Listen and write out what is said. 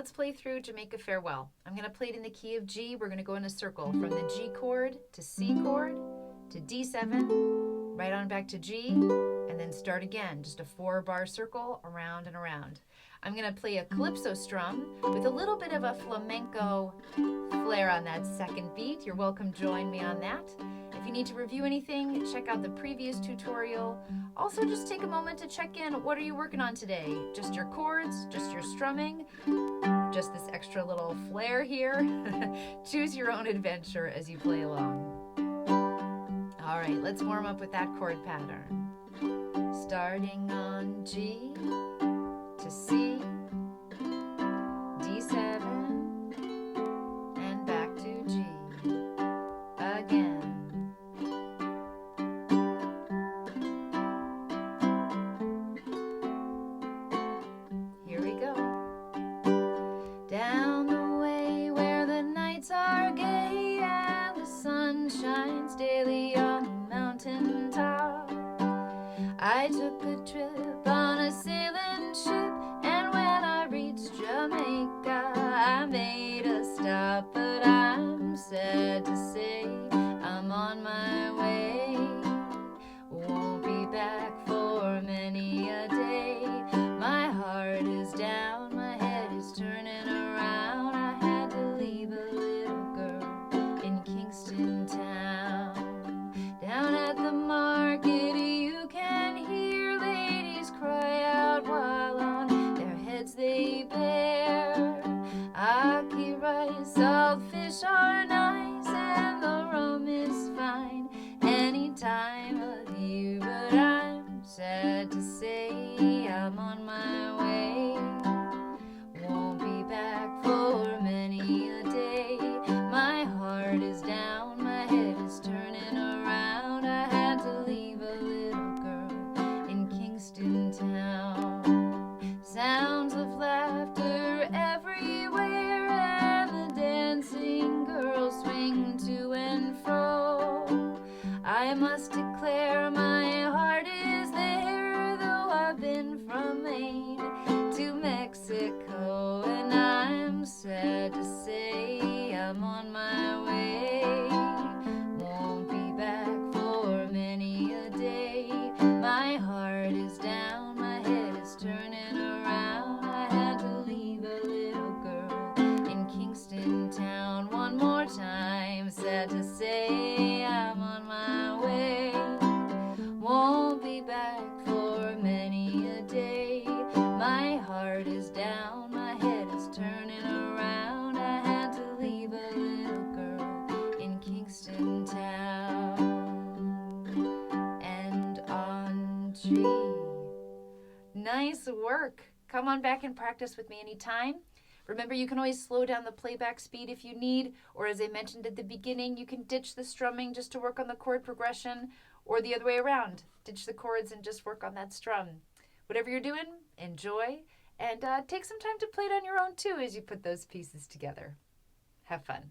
let's play through Jamaica Farewell. I'm going to play it in the key of G. We're going to go in a circle from the G chord to C chord to D7, right on back to G, and then start again, just a 4-bar circle around and around. I'm going to play a Calypso strum with a little bit of a flamenco flair on that second beat. You're welcome to join me on that. If you need to review anything, check out the previous tutorial. Also, just take a moment to check in. What are you working on today? Just your chords? Just your strumming? Just this extra little flair here? Choose your own adventure as you play along. All right, let's warm up with that chord pattern. Starting on G to C, D7, and back to G again. Here we go. Down the way where the nights are gay and the sun shines daily on the mountain top, I took a trip on a sailing ship, and when I reached Jamaica, I made a stop, but I'm sad to say I'm on my way. Won't be back for many a day. My heart is down, my head is turning around. I had to leave a little girl in Kingston town. Down at the market you can hear ladies cry out while on their heads they bear ackee rice. Salt fish are nice and the rum is fine any time of year, but I'm sad to say I'm on my way. Won't be back for many a day. My heart is down, my head is turning around. I had to leave a little girl in Kingston town. Sounds of laughter everywhere, and the dancing girls swing to and fro. I must declare my heart is there, though I've been from Maine to Mexico, and I'm sad to say I'm on my way. Won't be back for many a day. My heart is down, my head is turning around. I had to leave a little girl in Kingston town. One more time, sad to say I'm on my way. Won't be back for many a day. My heart is down, my head is turning around. I had to leave a little girl in Kingston town. And on G. Nice work. Come on back and practice with me anytime. Remember, you can always slow down the playback speed if you need, or as I mentioned at the beginning, you can ditch the strumming just to work on the chord progression, or the other way around. Ditch the chords and just work on that strum. Whatever you're doing, enjoy, and take some time to play it on your own too as you put those pieces together. Have fun.